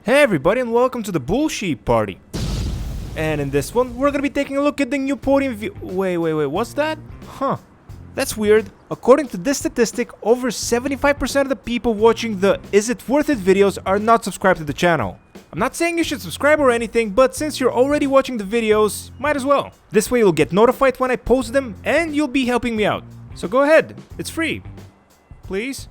Hey everybody, and welcome to the bullshit party. And in this one, we're gonna be taking a look at the new podium view. Wait, what's that? Huh. That's weird. According to this statistic, over 75% of the people watching the Is It Worth It videos are not subscribed to the channel. I'm not saying you should subscribe or anything, but since you're already watching the videos, might as well. This way you'll get notified when I post them, and you'll be helping me out. So go ahead, it's free. Please?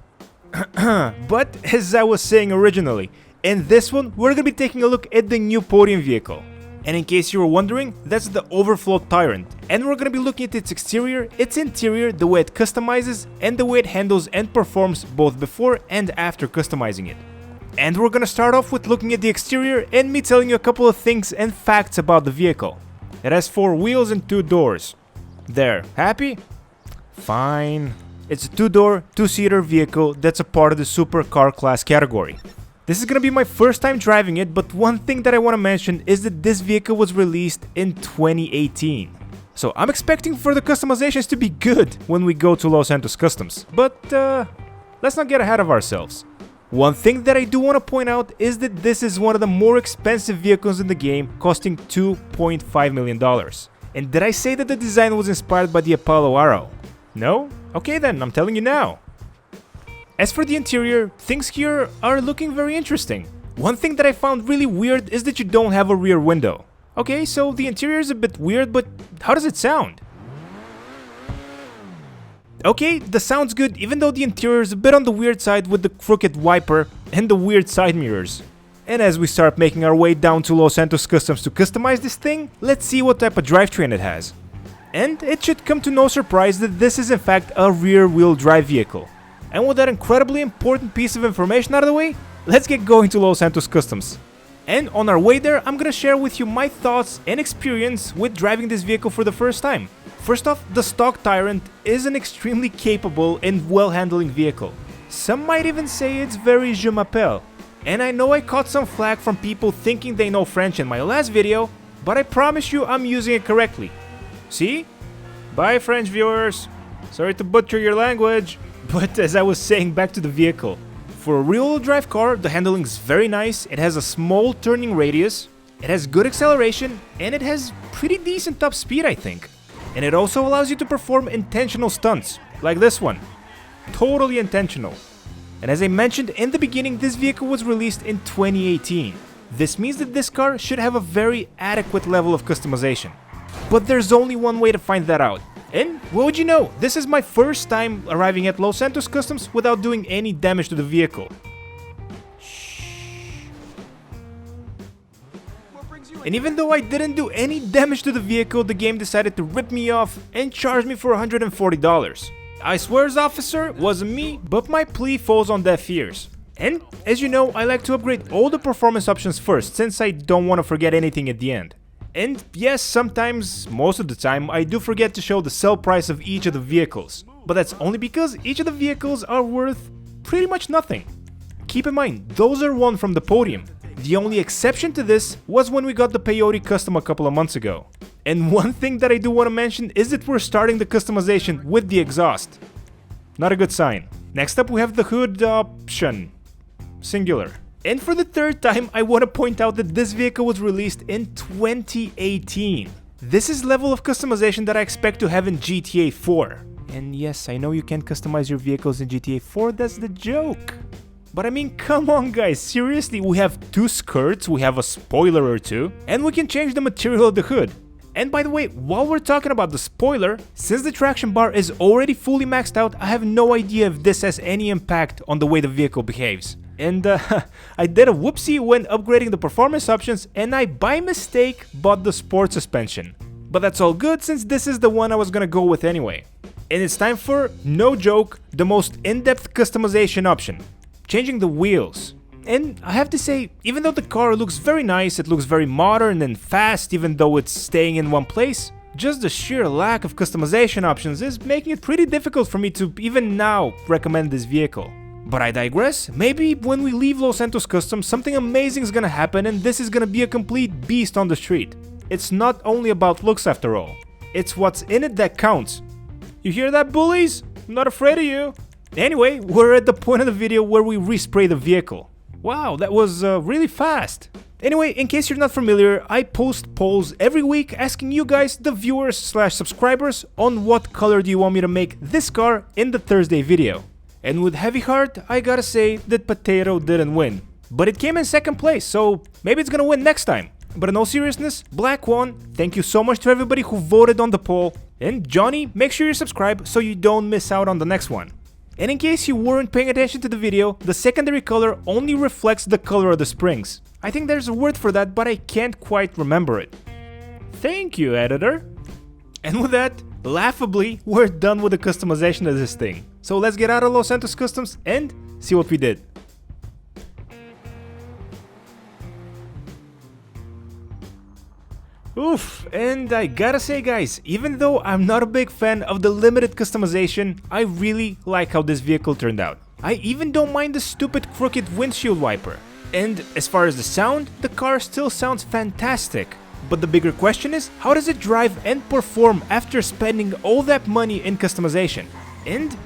But as I was saying originally, in this one, we're gonna be taking a look at the new podium vehicle. And in case you were wondering, that's the Overflod Tyrant. And we're gonna be looking at its exterior, its interior, the way it customizes, and the way it handles and performs both before and after customizing it. And we're gonna start off with looking at the exterior and me telling you a couple of things and facts about the vehicle. It has 4 wheels and 2 doors. There, happy? Fine. It's a 2-door, 2-seater vehicle that's a part of the supercar class category. This is gonna be my first time driving it, but one thing that I want to mention is that this vehicle was released in 2018. So I'm expecting for the customizations to be good when we go to Los Santos Customs, but let's not get ahead of ourselves. One thing that I do want to point out is that this is one of the more expensive vehicles in the game, costing $2.5 million. And did I say that the design was inspired by the Apollo Arrow? No? Okay then, I'm telling you now. As for the interior, things here are looking very interesting. One thing that I found really weird is that you don't have a rear window. Okay, so the interior is a bit weird, but how does it sound? Okay, the sound's good, even though the interior is a bit on the weird side with the crooked wiper and the weird side mirrors. And as we start making our way down to Los Santos Customs to customize this thing, let's see what type of drivetrain it has. And it should come to no surprise that this is in fact a rear-wheel drive vehicle. And with that incredibly important piece of information out of the way, let's get going to Los Santos Customs. And on our way there, I'm gonna share with you my thoughts and experience with driving this vehicle for the first time. First off, the stock Tyrant is an extremely capable and well-handling vehicle. Some might even say it's very je m'appelle. And I know I caught some flack from people thinking they know French in my last video, but I promise you I'm using it correctly. See? Bye French viewers. Sorry to butcher your language. But as I was saying, back to the vehicle. For a rear-wheel drive car, the handling is very nice, it has a small turning radius, it has good acceleration, and it has pretty decent top speed, I think. And it also allows you to perform intentional stunts, like this one. Totally intentional. And as I mentioned in the beginning, this vehicle was released in 2018. This means that this car should have a very adequate level of customization. But there's only one way to find that out. And what would you know, this is my first time arriving at Los Santos Customs without doing any damage to the vehicle. Shh. And even though I didn't do any damage to the vehicle, the game decided to rip me off and charge me for $140. I swears, officer, wasn't me, but my plea falls on deaf ears. And as you know, I like to upgrade all the performance options first, since I don't want to forget anything at the end. And yes, sometimes, most of the time, I do forget to show the sell price of each of the vehicles. But that's only because each of the vehicles are worth pretty much nothing. Keep in mind, those are won from the podium. The only exception to this was when we got the Peyote custom a couple of months ago. And one thing that I do want to mention is that we're starting the customization with the exhaust. Not a good sign. Next up we have the hood option. Singular. And for the third time, I want to point out that this vehicle was released in 2018. This is level of customization that I expect to have in GTA 4. And yes, I know you can't customize your vehicles in GTA 4, that's the joke. But I mean, come on guys, seriously, we have 2 skirts, we have a spoiler or 2, and we can change the material of the hood. And by the way, while we're talking about the spoiler, since the traction bar is already fully maxed out, I have no idea if this has any impact on the way the vehicle behaves. And I did a whoopsie when upgrading the performance options, and I by mistake bought the sport suspension. But that's all good since this is the one I was gonna go with anyway. And it's time for, no joke, the most in-depth customization option. Changing the wheels. And I have to say, even though the car looks very nice, it looks very modern and fast even though it's staying in one place, just the sheer lack of customization options is making it pretty difficult for me to even now recommend this vehicle. But I digress, maybe when we leave Los Santos Customs something amazing is gonna happen and this is gonna be a complete beast on the street. It's not only about looks after all, it's what's in it that counts. You hear that, bullies? I'm not afraid of you. Anyway, we're at the point of the video where we respray the vehicle. Wow, that was really fast. Anyway, in case you're not familiar, I post polls every week asking you guys, the viewers slash subscribers, on what color do you want me to make this car in the Thursday video. And with heavy heart, I gotta say that Potato didn't win. But it came in second place, so maybe it's gonna win next time. But in all seriousness, Black won. Thank you so much to everybody who voted on the poll. And Johnny, make sure you subscribe so you don't miss out on the next one. And in case you weren't paying attention to the video, the secondary color only reflects the color of the springs. I think there's a word for that, but I can't quite remember it. Thank you, editor. And with that, laughably, we're done with the customization of this thing. So let's get out of Los Santos Customs and see what we did. Oof, and I gotta say guys, even though I'm not a big fan of the limited customization, I really like how this vehicle turned out. I even don't mind the stupid crooked windshield wiper. And as far as the sound, the car still sounds fantastic. But the bigger question is, how does it drive and perform after spending all that money in customization? And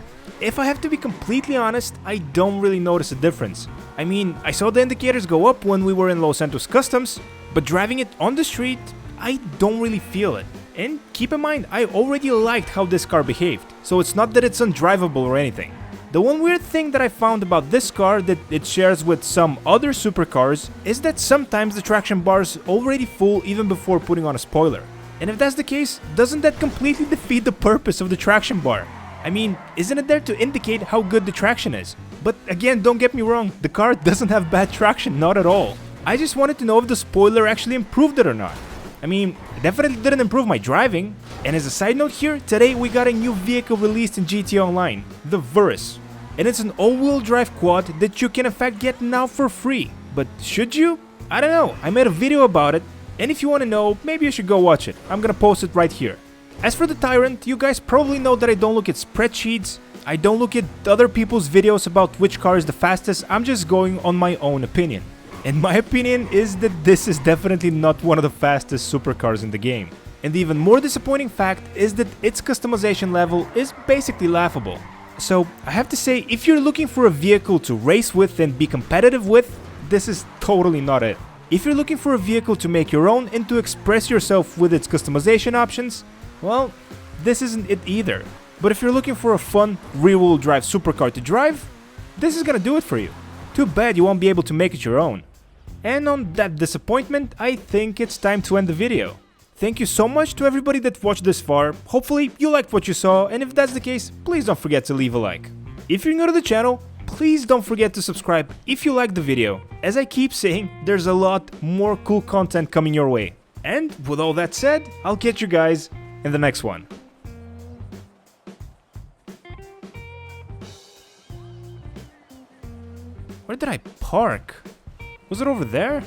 if I have to be completely honest, I don't really notice a difference. I mean, I saw the indicators go up when we were in Los Santos Customs, but driving it on the street, I don't really feel it. And keep in mind, I already liked how this car behaved, so it's not that it's undrivable or anything. The one weird thing that I found about this car that it shares with some other supercars is that sometimes the traction bar is already full even before putting on a spoiler. And if that's the case, doesn't that completely defeat the purpose of the traction bar? I mean, isn't it there to indicate how good the traction is? But again, don't get me wrong, the car doesn't have bad traction, not at all. I just wanted to know if the spoiler actually improved it or not. I mean, it definitely didn't improve my driving. And as a side note here, today we got a new vehicle released in GTA Online, the Verus. And it's an all-wheel drive quad that you can in fact get now for free. But should you? I don't know, I made a video about it, and if you want to know, maybe you should go watch it. I'm gonna post it right here. As for the Tyrant, you guys probably know that I don't look at spreadsheets, I don't look at other people's videos about which car is the fastest, I'm just going on my own opinion. And my opinion is that this is definitely not one of the fastest supercars in the game. And the even more disappointing fact is that its customization level is basically laughable. So I have to say, if you're looking for a vehicle to race with and be competitive with, this is totally not it. If you're looking for a vehicle to make your own and to express yourself with its customization options, well, this isn't it either. But if you're looking for a fun, rear-wheel drive supercar to drive, this is gonna do it for you. Too bad you won't be able to make it your own. And on that disappointment, I think it's time to end the video. Thank you so much to everybody that watched this far. Hopefully you liked what you saw, and if that's the case, please don't forget to leave a like. If you're new to the channel, please don't forget to subscribe if you liked the video. As I keep saying, there's a lot more cool content coming your way. And with all that said, I'll catch you guys in the next one. Where did I park? Was it over there?